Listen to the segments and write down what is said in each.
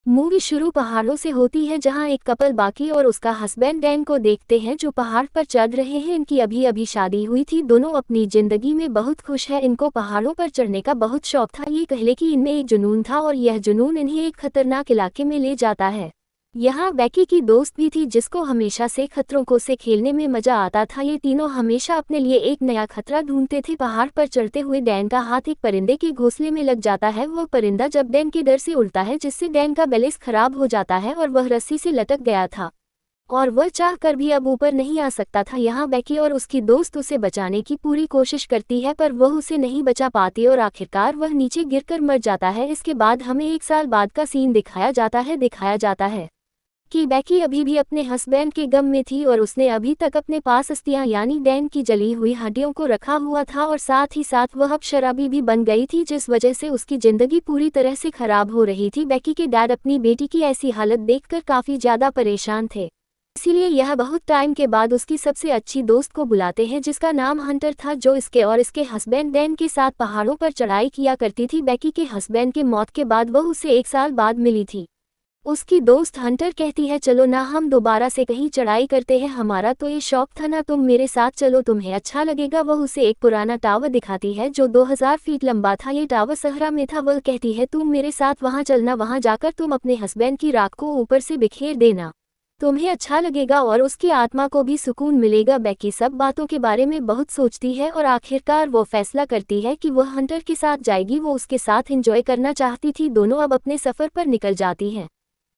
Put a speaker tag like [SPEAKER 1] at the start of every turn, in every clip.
[SPEAKER 1] Movie शुरू पहाड़ों से होती है जहां एक कपल बाकी और उसका हस्बैंड डैन को देखते हैं जो पहाड़ पर चढ़ रहे हैं। इनकी अभी अभी शादी हुई थी, दोनों अपनी जिंदगी में बहुत खुश है। इनको पहाड़ों पर चढ़ने का बहुत शौक था। ये कहले कि इनमें एक जुनून था और यह जुनून इन्हें एक खतरनाक इलाके में ले जाता है। यहाँ बेकी की दोस्त भी थी जिसको हमेशा से खतरों को से खेलने में मजा आता था। ये तीनों हमेशा अपने लिए एक नया खतरा ढूंढते थे। पहाड़ पर चढ़ते हुए डैन का हाथ एक परिंदे के घोंसले में लग जाता है। वो परिंदा जब डैन के डर से उड़ता है जिससे डैन का बैलेंस खराब हो जाता है और वह रस्सी से लटक गया था और वह चाह कर भी अब ऊपर नहीं आ सकता था। यहाँ बेकी और उसकी दोस्त उसे बचाने की पूरी कोशिश करती है पर वह उसे नहीं बचा पाती और आखिरकार वह नीचे गिरकर मर जाता है। इसके बाद हमें 1 साल बाद का सीन दिखाया जाता है कि बेकी अभी भी अपने हस्बैंड के गम में थी और उसने अभी तक अपने पास अस्थियां यानी डैन की जली हुई हड्डियों को रखा हुआ था और साथ ही साथ वह अब शराबी भी बन गई थी जिस वजह से उसकी जिंदगी पूरी तरह से खराब हो रही थी। बेकी के डैड अपनी बेटी की ऐसी हालत देखकर काफी ज्यादा परेशान थे, इसीलिए यह बहुत टाइम के बाद उसकी सबसे अच्छी दोस्त को बुलाते हैं जिसका नाम हंटर था, जो इसके और इसके हस्बैंड डैन के साथ पहाड़ों पर चढ़ाई किया करती थी। बेकी के हस्बैंड के मौत के बाद वह उसे 1 साल बाद मिली थी। उसकी दोस्त हंटर कहती है चलो ना हम दोबारा से कहीं चढ़ाई करते हैं, हमारा तो ये शौक था ना, तुम मेरे साथ चलो, तुम्हें अच्छा लगेगा। वह उसे एक पुराना टावर दिखाती है जो 2000 फीट लंबा था। ये टावर सहरा में था। वह कहती है तुम मेरे साथ वहां चलना, वहां जाकर तुम अपने हस्बैंड की राख को ऊपर से बिखेर देना, तुम्हें अच्छा लगेगा और उसकी आत्मा को भी सुकून मिलेगा। बेकी सब बातों के बारे में बहुत सोचती है और आखिरकार वो फैसला करती है कि वह हंटर के साथ जाएगी। वो उसके साथ एंजॉय करना चाहती थी। दोनों अब अपने सफर पर निकल जाती हैं।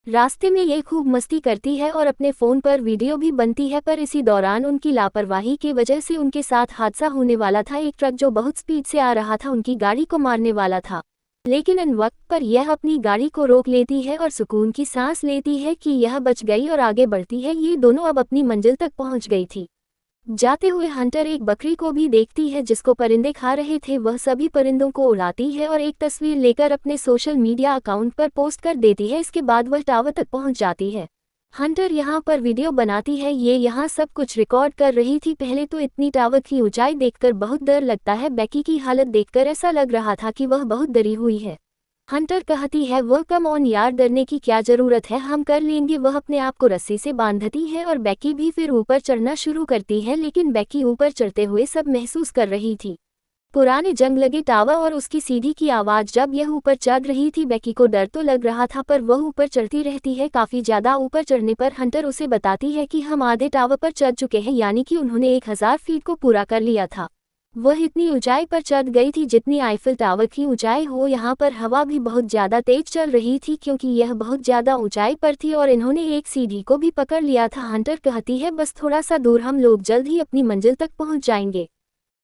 [SPEAKER 1] रास्ते में ये खूब मस्ती करती है और अपने फ़ोन पर वीडियो भी बनती है, पर इसी दौरान उनकी लापरवाही की वजह से उनके साथ हादसा होने वाला था। एक ट्रक जो बहुत स्पीड से आ रहा था उनकी गाड़ी को मारने वाला था, लेकिन इन वक्त पर यह अपनी गाड़ी को रोक लेती है और सुकून की सांस लेती है कि यह बच गई और आगे बढ़ती है। ये दोनों अब अपनी मंजिल तक पहुंच गई थी। जाते हुए हंटर एक बकरी को भी देखती है जिसको परिंदे खा रहे थे। वह सभी परिंदों को उड़ाती है और एक तस्वीर लेकर अपने सोशल मीडिया अकाउंट पर पोस्ट कर देती है। इसके बाद वह टावर तक पहुंच जाती है। हंटर यहाँ पर वीडियो बनाती है। ये यहाँ सब कुछ रिकॉर्ड कर रही थी। पहले तो इतनी टावर की ऊंचाई देखकर बहुत डर लगता है। बेकी की हालत देखकर ऐसा लग रहा था कि वह बहुत डरी हुई है। हंटर कहती है वह कम ऑन यार, डरने की क्या जरूरत है, हम कर लेंगे। वह अपने आप को रस्सी से बांधती है और बेकी भी फिर ऊपर चढ़ना शुरू करती है, लेकिन बेकी ऊपर चढ़ते हुए सब महसूस कर रही थी। पुराने जंग लगे टावर और उसकी सीढ़ी की आवाज जब यह ऊपर चढ़ रही थी। बेकी को डर तो लग रहा था पर वह ऊपर चढ़ती रहती है। काफी ज्यादा ऊपर चढ़ने पर हंटर उसे बताती है कि हम आधे टावर पर चढ़ चुके हैं, यानी कि उन्होंने 1000 फीट को पूरा कर लिया था। वह इतनी ऊंचाई पर चढ़ गई थी जितनी आईफिल टावर की ऊंचाई हो। यहाँ पर हवा भी बहुत ज्यादा तेज चल रही थी क्योंकि यह बहुत ज्यादा ऊंचाई पर थी और इन्होंने एक सीढ़ी को भी पकड़ लिया था। हंटर कहती है बस थोड़ा सा दूर, हम लोग जल्द ही अपनी मंजिल तक पहुंच जाएंगे।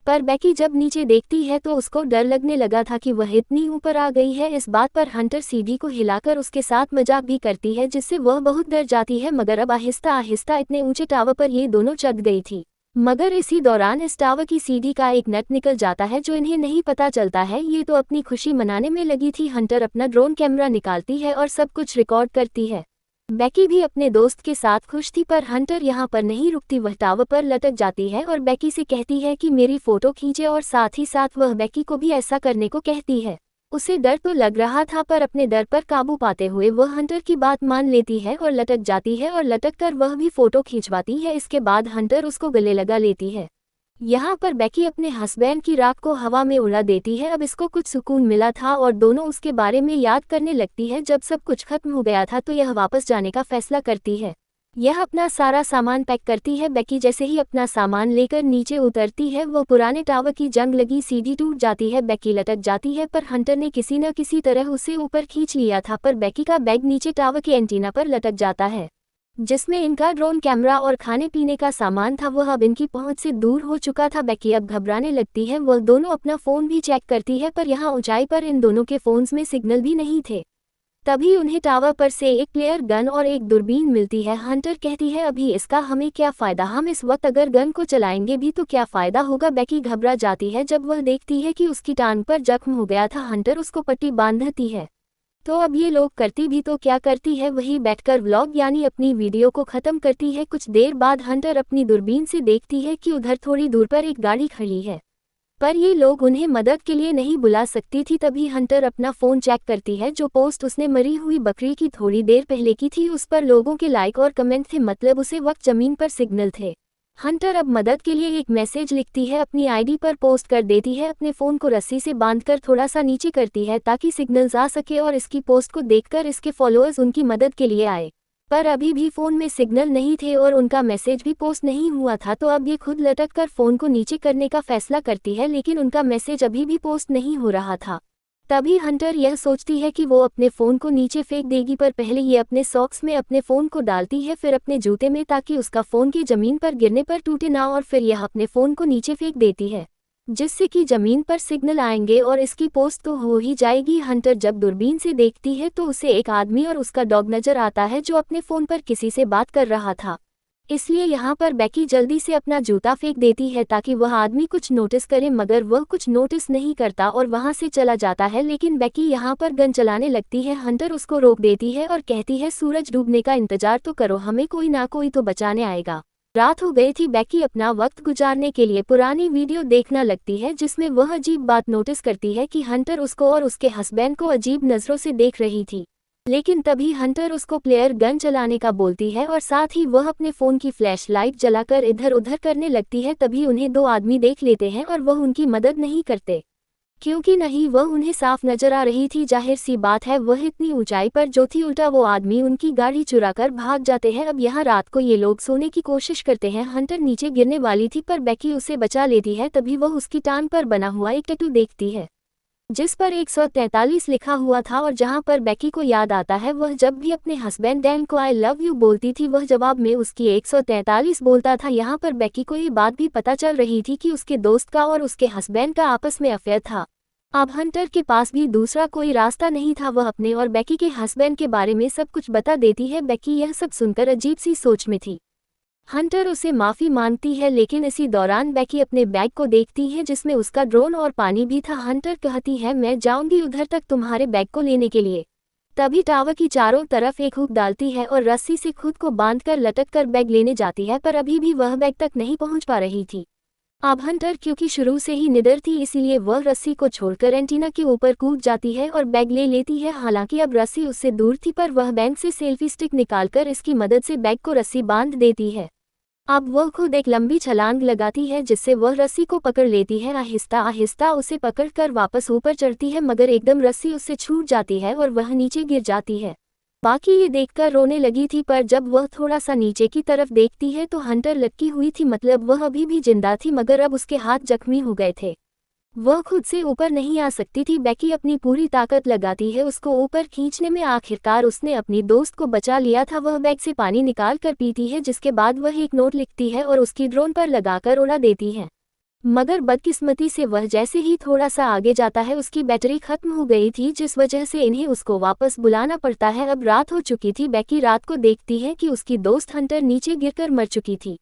[SPEAKER 1] पर बेकी जब नीचे देखती है तो उसको डर लगने लगा था कि वह इतनी ऊपर आ गई है। इस बात पर हंटर सीढ़ी को हिलाकर उसके साथ मजाक भी करती है जिससे वह बहुत डर जाती है। मगर अब आहिस्ता आहिस्ता इतने ऊंचे टावर पर ये दोनों चढ़ गई थी। मगर इसी दौरान इस टावर की सीढ़ी का एक नट निकल जाता है जो इन्हें नहीं पता चलता है। ये तो अपनी खुशी मनाने में लगी थी। हंटर अपना ड्रोन कैमरा निकालती है और सब कुछ रिकॉर्ड करती है। बेकी भी अपने दोस्त के साथ खुश थी पर हंटर यहाँ पर नहीं रुकती। वह टावर पर लटक जाती है और बेकी से कहती है कि मेरी फोटो खींचे और साथ ही साथ वह बेकी को भी ऐसा करने को कहती है। उसे डर तो लग रहा था पर अपने डर पर काबू पाते हुए वह हंटर की बात मान लेती है और लटक जाती है और लटक कर वह भी फोटो खींचवाती है। इसके बाद हंटर उसको गले लगा लेती है। यहाँ पर बेकी अपने हस्बैंड की राख को हवा में उड़ा देती है। अब इसको कुछ सुकून मिला था और दोनों उसके बारे में याद करने लगती है। जब सब कुछ खत्म हो गया था तो यह वापस जाने का फैसला करती है। यह अपना सारा सामान पैक करती है। बेकी जैसे ही अपना सामान लेकर नीचे उतरती है वो पुराने टावर की जंग लगी सीढ़ी टूट जाती है। बेकी लटक जाती है पर हंटर ने किसी न किसी तरह उसे ऊपर खींच लिया था। पर बेकी का बैग नीचे टावर के एंटीना पर लटक जाता है जिसमें इनका ड्रोन कैमरा और खाने पीने का सामान था। वह अब इनकी पहुंच से दूर हो चुका था। बेकी अब घबराने लगती है। वह दोनों अपना फ़ोन भी चेक करती है पर यहाँ ऊंचाई पर इन दोनों के फ़ोन्स में सिग्नल भी नहीं थे। तभी उन्हें टावर पर से एक प्लेयर गन और एक दूरबीन मिलती है। हंटर कहती है अभी इसका हमें क्या फ़ायदा, हम इस वक्त अगर गन को चलाएंगे भी तो क्या फ़ायदा होगा। बेकी घबरा जाती है जब वह देखती है कि उसकी टांग पर जख्म हो गया था। हंटर उसको पट्टी बांधती है। तो अब ये लोग करती भी तो क्या करती है, वही बैठकर व्लॉग यानी अपनी वीडियो को ख़त्म करती है। कुछ देर बाद हंटर अपनी दूरबीन से देखती है कि उधर थोड़ी दूर पर एक गाड़ी खड़ी है। पर ये लोग उन्हें मदद के लिए नहीं बुला सकती थी। तभी हंटर अपना फ़ोन चेक करती है। जो पोस्ट उसने मरी हुई बकरी की थोड़ी देर पहले की थी उस पर लोगों के लाइक और कमेंट थे, मतलब उसे वक्त ज़मीन पर सिग्नल थे। हंटर अब मदद के लिए एक मैसेज लिखती है, अपनी आईडी पर पोस्ट कर देती है। अपने फ़ोन को रस्सी से बांधकर थोड़ा सा नीचे करती है ताकि सिग्नल्स आ सके और इसकी पोस्ट को देखकर इसके फॉलोअर्स उनकी मदद के लिए आए। पर अभी भी फ़ोन में सिग्नल नहीं थे और उनका मैसेज भी पोस्ट नहीं हुआ था, तो अब ये खुद लटक कर फ़ोन को नीचे करने का फैसला करती है, लेकिन उनका मैसेज अभी भी पोस्ट नहीं हो रहा था। तभी हंटर यह सोचती है कि वो अपने फ़ोन को नीचे फेंक देगी, पर पहले ये अपने सॉक्स में अपने फ़ोन को डालती है, फिर अपने जूते में, ताकि उसका फ़ोन की ज़मीन पर गिरने पर टूटे ना, और फिर यह अपने फ़ोन को नीचे फेंक देती है जिससे कि ज़मीन पर सिग्नल आएंगे और इसकी पोस्ट तो हो ही जाएगी। हंटर जब दूरबीन से देखती है तो उसे एक आदमी और उसका डॉग नजर आता है जो अपने फ़ोन पर किसी से बात कर रहा था। इसलिए यहाँ पर बेकी जल्दी से अपना जूता फेंक देती है ताकि वह आदमी कुछ नोटिस करे, मगर वह कुछ नोटिस नहीं करता और वहाँ से चला जाता है। लेकिन बेकी यहाँ पर गन चलाने लगती है। हंटर उसको रोक देती है और कहती है, सूरज डूबने का इंतजार तो करो, हमें कोई ना कोई तो बचाने आएगा। रात हो गई थी। बेकी अपना वक्त गुजारने के लिए पुरानी वीडियो देखना लगती है जिसमें वह अजीब बात नोटिस करती है कि हंटर उसको और उसके हस्बैंड को अजीब नज़रों से देख रही थी। लेकिन तभी हंटर उसको प्लेयर गन चलाने का बोलती है और साथ ही वह अपने फ़ोन की फ्लैश लाइट जलाकर इधर उधर करने लगती है। तभी उन्हें दो आदमी देख लेते हैं और वह उनकी मदद नहीं करते, क्योंकि नहीं वह उन्हें साफ नजर आ रही थी। जाहिर सी बात है वह इतनी ऊंचाई पर जो थी, उल्टा वो आदमी उनकी गाड़ी चुराकर भाग जाते हैं। अब यहाँ रात को ये लोग सोने की कोशिश करते हैं। हंटर नीचे गिरने वाली थी पर बेकी उसे बचा लेती है। तभी वह उसकी टांग पर बना हुआ एक टैटू देखती है जिस पर 143 लिखा हुआ था, और जहां पर बेकी को याद आता है वह जब भी अपने हस्बैंड डैन को आई लव यू बोलती थी वह जवाब में उसकी 143 बोलता था। यहाँ पर बेकी को ये बात भी पता चल रही थी कि उसके दोस्त का और उसके हस्बैंड का आपस में अफेयर था। अब हंटर के पास भी दूसरा कोई रास्ता नहीं था, वह अपने और बेकी के हस्बैंड के बारे में सब कुछ बता देती है। बेकी यह सब सुनकर अजीब सी सोच में थी। हंटर उसे माफ़ी मांगती है, लेकिन इसी दौरान बेकी अपने बैग को देखती है जिसमें उसका ड्रोन और पानी भी था। हंटर कहती है, मैं जाऊंगी उधर तक तुम्हारे बैग को लेने के लिए। तभी टावर की चारों तरफ एक हुक डालती है और रस्सी से खुद को बांधकर लटक कर बैग लेने जाती है, पर अभी भी वह बैग तक नहीं पहुंच पा रही थी। अब हंटर क्योंकि शुरू से ही निडर थी, इसीलिए वह रस्सी को छोड़कर एंटीना के ऊपर कूद जाती है और बैग ले लेती है। हालांकि अब रस्सी उससे दूर थी, पर वह बैंक से सेल्फी स्टिक निकालकर इसकी मदद से बैग को रस्सी बांध देती है। अब वह खुद एक लंबी छलांग लगाती है जिससे वह रस्सी को पकड़ लेती है। आहिस्ता आहिस्ता उसे पकड़कर वापस ऊपर चढ़ती है, मगर एकदम रस्सी उससे छूट जाती है और वह नीचे गिर जाती है। बाकी ये देखकर रोने लगी थी, पर जब वह थोड़ा सा नीचे की तरफ देखती है तो हंटर लटकी हुई थी, मतलब वह अभी भी जिंदा थी, मगर अब उसके हाथ जख्मी हो गए थे। वह खुद से ऊपर नहीं आ सकती थी। बेकी अपनी पूरी ताकत लगाती है उसको ऊपर खींचने में। आखिरकार उसने अपनी दोस्त को बचा लिया था। वह बैग से पानी निकाल कर पीती है, जिसके बाद वह एक नोट लिखती है और उसकी ड्रोन पर लगाकर उड़ा देती है। मगर बदकिस्मती से वह जैसे ही थोड़ा सा आगे जाता है उसकी बैटरी खत्म हो गई थी, जिस वजह से इन्हें उसको वापस बुलाना पड़ता है। अब रात हो चुकी थी। बेकी रात को देखती है कि उसकी दोस्त हंटर नीचे गिरकर मर चुकी थी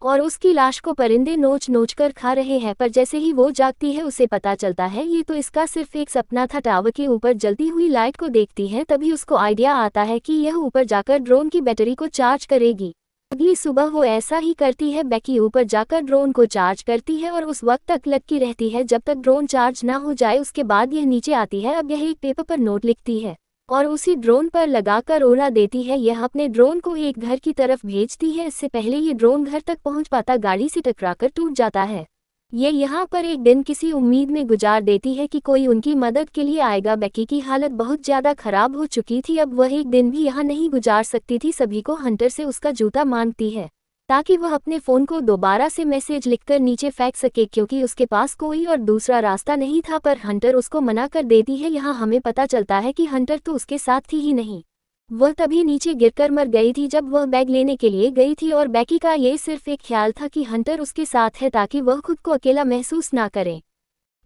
[SPEAKER 1] और उसकी लाश को परिंदे नोच नोच कर खा रहे हैं। पर जैसे ही वो जागती है उसे पता चलता है ये तो इसका सिर्फ एक सपना था। टावर के ऊपर जलती हुई लाइट को देखती है, तभी उसको आइडिया आता है कि यह ऊपर जाकर ड्रोन की बैटरी को चार्ज करेगी। अगली सुबह वो ऐसा ही करती है। बेकी ऊपर जाकर ड्रोन को चार्ज करती है और उस वक्त तक लटकी रहती है जब तक ड्रोन चार्ज ना हो जाए। उसके बाद यह नीचे आती है। अब यह एक पेपर पर नोट लिखती है और उसी ड्रोन पर लगाकर उड़ा देती है। यह अपने ड्रोन को एक घर की तरफ भेजती है। इससे पहले ये ड्रोन घर तक पहुंच पाता गाड़ी से टकराकर टूट जाता है। ये यहाँ पर एक दिन किसी उम्मीद में गुजार देती है कि कोई उनकी मदद के लिए आएगा। बेकी की हालत बहुत ज़्यादा खराब हो चुकी थी। अब वह एक दिन भी यहाँ नहीं गुजार सकती थी। सभी को हंटर से उसका जूता मांगती है ताकि वह अपने फ़ोन को दोबारा से मैसेज लिखकर नीचे फेंक सके, क्योंकि उसके पास कोई और दूसरा रास्ता नहीं था। पर हंटर उसको मना कर देती है। यहाँ हमें पता चलता है कि हंटर तो उसके साथ थी ही नहीं, वह तभी नीचे गिरकर मर गई थी जब वह बैग लेने के लिए गई थी। और बेकी का ये सिर्फ एक ख्याल था कि हंटर उसके साथ है ताकि वह खुद को अकेला महसूस ना करे।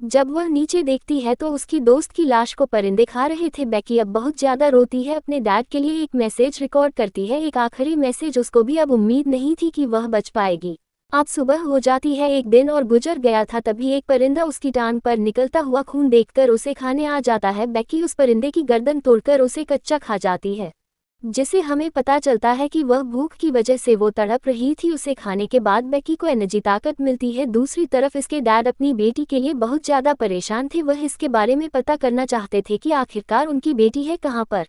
[SPEAKER 1] जब वह नीचे देखती है तो उसकी दोस्त की लाश को परिंदे खा रहे थे। बेकी अब बहुत ज़्यादा रोती है। अपने डैड के लिए एक मैसेज रिकॉर्ड करती है, एक आखिरी मैसेज। उसको भी अब उम्मीद नहीं थी कि वह बच पाएगी। अब सुबह हो जाती है। एक दिन और गुजर गया था। तभी एक परिंदा उसकी टांग पर निकलता हुआ खून देखकर उसे खाने आ जाता है। बेकी उस परिंदे की गर्दन तोड़कर उसे कच्चा खा जाती है। जिससे हमें पता चलता है कि वह भूख की वजह से वो तड़प रही थी। उसे खाने के बाद बेकी को एनर्जी ताकत मिलती है। दूसरी तरफ इसके डैड अपनी बेटी के लिए बहुत ज़्यादा परेशान थे। वह इसके बारे में पता करना चाहते थे कि आखिरकार उनकी बेटी है कहाँ पर।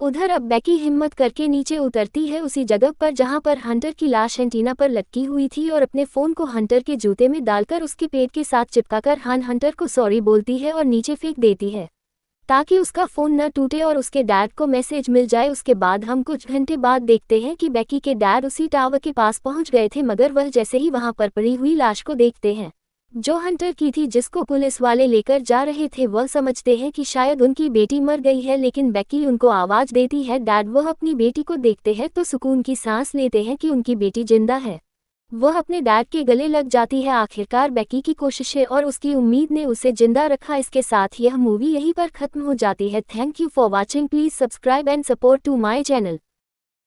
[SPEAKER 1] उधर अब बेकी हिम्मत करके नीचे उतरती है उसी जगह पर जहां पर हंटर की लाश एंटीना पर लटकी हुई थी और अपने फ़ोन को हंटर के जूते में डालकर उसके पेट के साथ चिपकाकर हंटर को सॉरी बोलती है और नीचे फेंक देती है ताकि उसका फ़ोन न टूटे और उसके डैड को मैसेज मिल जाए। उसके बाद हम कुछ घंटे बाद देखते हैं कि बेकी के डैड उसी टावर के पास पहुंच गए थे, मगर वह जैसे ही वहां पर पड़ी हुई लाश को देखते हैं जो हंटर की थी, जिसको पुलिस वाले लेकर जा रहे थे, वह समझते हैं कि शायद उनकी बेटी मर गई है। लेकिन बेकी उनको आवाज़ देती है डैड। वह अपनी बेटी को देखते हैं तो सुकून की सांस लेते हैं कि उनकी बेटी जिंदा है। वह अपने डैड के गले लग जाती है। आखिरकार बेकी की कोशिशें और उसकी उम्मीद ने उसे जिंदा रखा। इसके साथ यह मूवी यहीं पर खत्म हो जाती है। Thank you for watching. Please subscribe and support to my channel.